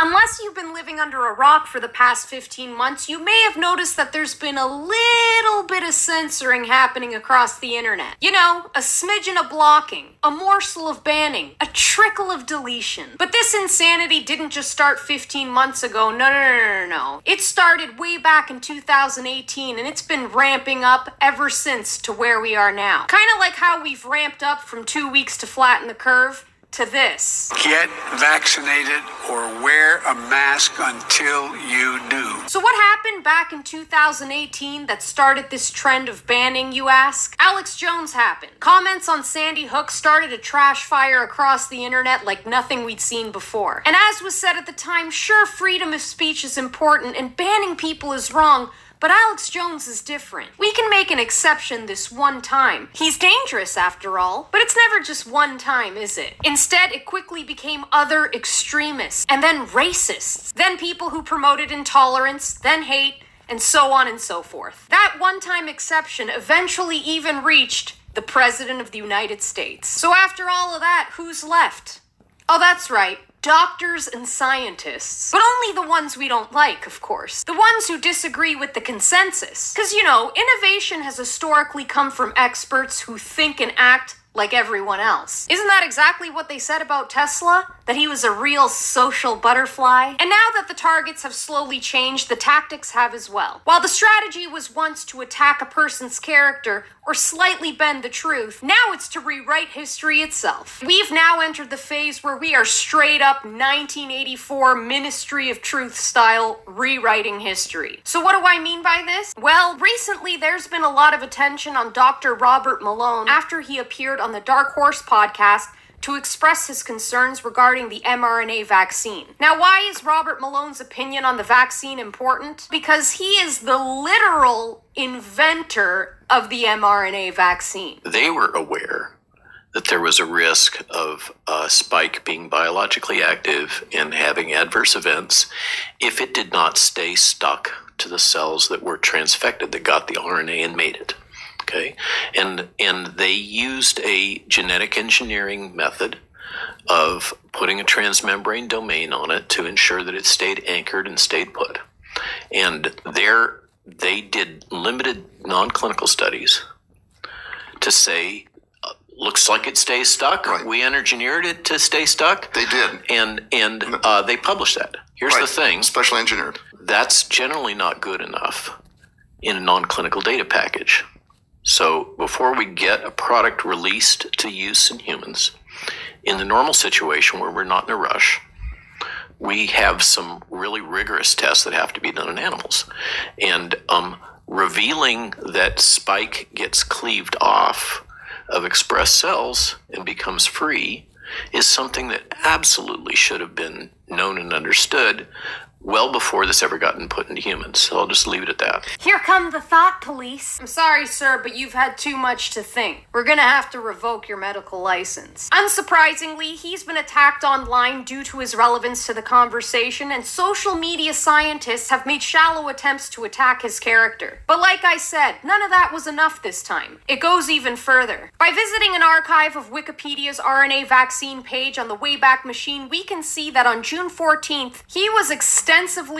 Unless you've been living under a rock for the past 15 months, you may have noticed that there's been a little bit of censoring happening across the internet. You know, a smidgen of blocking, a morsel of banning, a trickle of deletion. But this insanity didn't just start 15 months ago. No. It started way back in 2018, and it's been ramping up ever since to where we are now. Kind of like how we've ramped up from 2 weeks to flatten the curve to this. Get vaccinated or wear a mask until you do. So what happened back in 2018 that started this trend of banning, you ask? Alex Jones happened. Comments on Sandy Hook started a trash fire across the internet like nothing we'd seen before. And as was said at the time, sure, freedom of speech is important and banning people is wrong, but Alex Jones is different. We can make an exception this one time. He's dangerous after all, but it's never just one time, is it? Instead, it quickly became other extremists, and then racists, then people who promoted intolerance, then hate, and so on and so forth. That one-time exception eventually even reached the President of the United States. So after all of that, who's left? Oh, that's right. Doctors and scientists. But only the ones we don't like, of course. The ones who disagree with the consensus. Because, innovation has historically come from experts who think and act like everyone else. Isn't that exactly what they said about Tesla? That he was a real social butterfly? And now that the targets have slowly changed, the tactics have as well. While the strategy was once to attack a person's character or slightly bend the truth, now it's to rewrite history itself. We've now entered the phase where we are straight up 1984 Ministry of Truth style rewriting history. So what do I mean by this? Well, recently there's been a lot of attention on Dr. Robert Malone after he appeared on the Dark Horse podcast to express his concerns regarding the mRNA vaccine. Now, why is Robert Malone's opinion on the vaccine important? Because he is the literal inventor of the mRNA vaccine. They were aware that there was a risk of a spike being biologically active and having adverse events if it did not stay stuck to the cells that were transfected, that got the RNA and made it. Okay, and they used a genetic engineering method of putting a transmembrane domain on it to ensure that it stayed anchored and stayed put. And they did limited non-clinical studies to say, looks like it stays stuck. Right. We engineered it to stay stuck. They did. And they published that. Here's the thing. Specially engineered. That's generally not good enough in a non-clinical data package. So before we get a product released to use in humans, in the normal situation where we're not in a rush, we have some really rigorous tests that have to be done in animals. And revealing that spike gets cleaved off of expressed cells and becomes free is something that absolutely should have been known and understood well before this ever gotten put into humans. So I'll just leave it at that. Here come the thought police. I'm sorry, sir, but you've had too much to think. We're gonna have to revoke your medical license. Unsurprisingly, he's been attacked online due to his relevance to the conversation, and social media scientists have made shallow attempts to attack his character. But like I said, none of that was enough this time. It goes even further. By visiting an archive of Wikipedia's RNA vaccine page on the Wayback Machine, we can see that on June 14th, he was extensively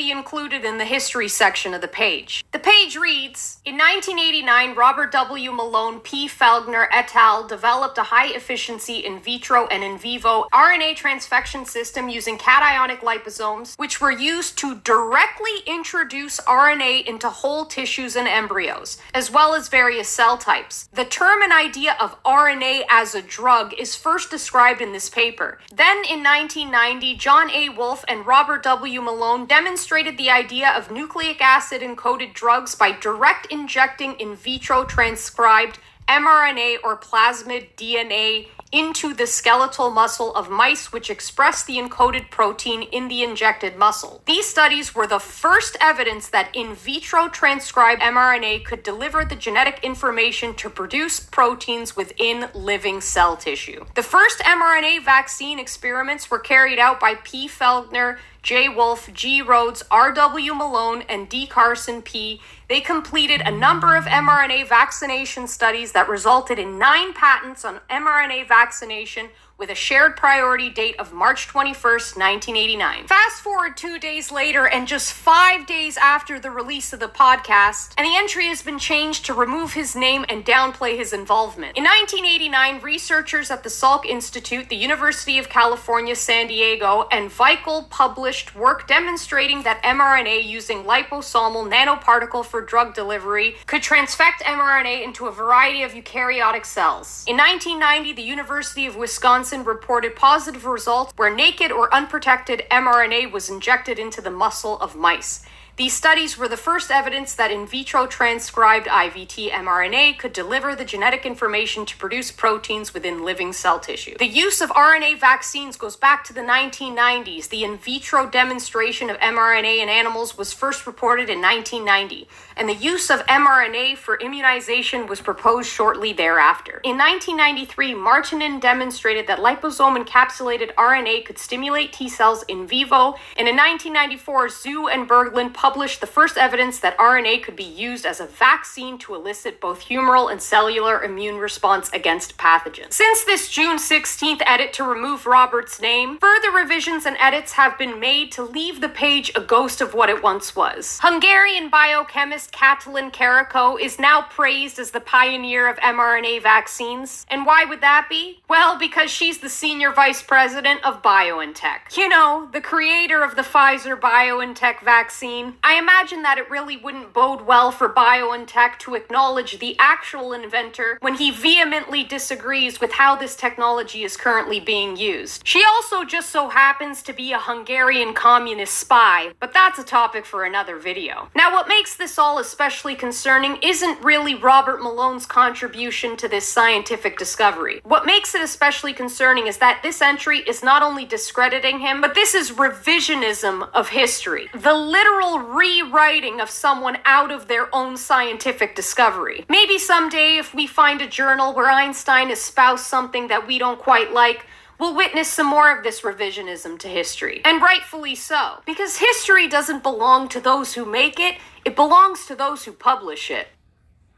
included in the history section of the page. The page reads, in 1989, Robert W. Malone, P. Felgner et al. Developed a high-efficiency in vitro and in vivo RNA transfection system using cationic liposomes, which were used to directly introduce RNA into whole tissues and embryos, as well as various cell types. The term and idea of RNA as a drug is first described in this paper. Then in 1990, John A. Wolfe and Robert W. Malone demonstrated the idea of nucleic acid encoded drugs by direct injecting in vitro transcribed mRNA or plasmid DNA into the skeletal muscle of mice which express the encoded protein in the injected muscle. These studies were the first evidence that in vitro transcribed mRNA could deliver the genetic information to produce proteins within living cell tissue. The first mRNA vaccine experiments were carried out by P. Felgner, J. Wolfe, G. Rhodes, R.W. Malone, and D. Carson P. They completed a number of mRNA vaccination studies that resulted in 9 patents on mRNA vaccination, with a shared priority date of March 21st, 1989. Fast forward 2 days later, and just 5 days after the release of the podcast, and the entry has been changed to remove his name and downplay his involvement. In 1989, researchers at the Salk Institute, the University of California, San Diego, and Vikel published work demonstrating that mRNA using liposomal nanoparticle for drug delivery could transfect mRNA into a variety of eukaryotic cells. In 1990, the University of Wisconsin reported positive results where naked or unprotected mRNA was injected into the muscle of mice. These studies were the first evidence that in vitro transcribed IVT mRNA could deliver the genetic information to produce proteins within living cell tissue. The use of RNA vaccines goes back to the 1990s. The in vitro demonstration of mRNA in animals was first reported in 1990, and the use of mRNA for immunization was proposed shortly thereafter. In 1993, Martinin demonstrated that liposome-encapsulated RNA could stimulate T cells in vivo, and in 1994, Zhu and Berglund published the first evidence that RNA could be used as a vaccine to elicit both humoral and cellular immune response against pathogens. Since this June 16th edit to remove Robert's name, further revisions and edits have been made to leave the page a ghost of what it once was. Hungarian biochemist Katalin Karikó is now praised as the pioneer of mRNA vaccines. And why would that be? Well, because she's the senior vice president of BioNTech. You know, the creator of the Pfizer-BioNTech vaccine. I imagine that it really wouldn't bode well for BioNTech to acknowledge the actual inventor when he vehemently disagrees with how this technology is currently being used. She also just so happens to be a Hungarian communist spy, but that's a topic for another video. Now, what makes this all especially concerning isn't really Robert Malone's contribution to this scientific discovery. What makes it especially concerning is that this entry is not only discrediting him, but this is revisionism of history. The literal rewriting of someone out of their own scientific discovery. Maybe someday, if we find a journal where Einstein espoused something that we don't quite like, we'll witness some more of this revisionism to history. And rightfully so. Because history doesn't belong to those who make it, it belongs to those who publish it.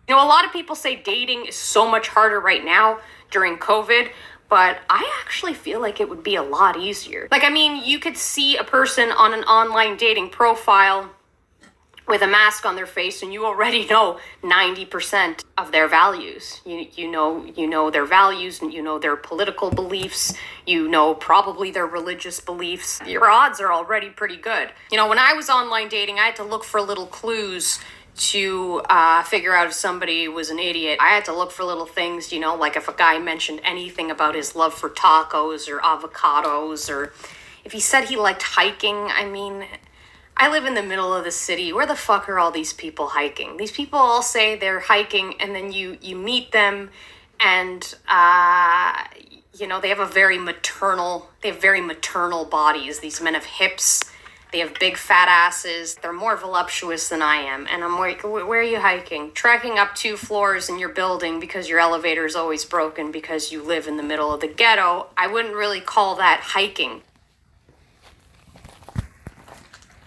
You know, a lot of people say dating is so much harder right now during COVID, but I actually feel like it would be a lot easier. Like, I mean, you could see a person on an online dating profile with a mask on their face, and you already know 90% of their values. You know their values, and you know their political beliefs, you know probably their religious beliefs. Your odds are already pretty good. You know, when I was online dating, I had to look for little clues to figure out if somebody was an idiot. I had to look for little things, you know, like if a guy mentioned anything about his love for tacos or avocados, or if he said he liked hiking. I mean, I live in the middle of the city. Where the fuck are all these people hiking? These people all say they're hiking, and then you meet them, and you know, they have very maternal bodies. These men have hips. They have big fat asses. They're more voluptuous than I am. And I'm like, where are you hiking? Trekking up 2 floors in your building because your elevator is always broken because you live in the middle of the ghetto. I wouldn't really call that hiking.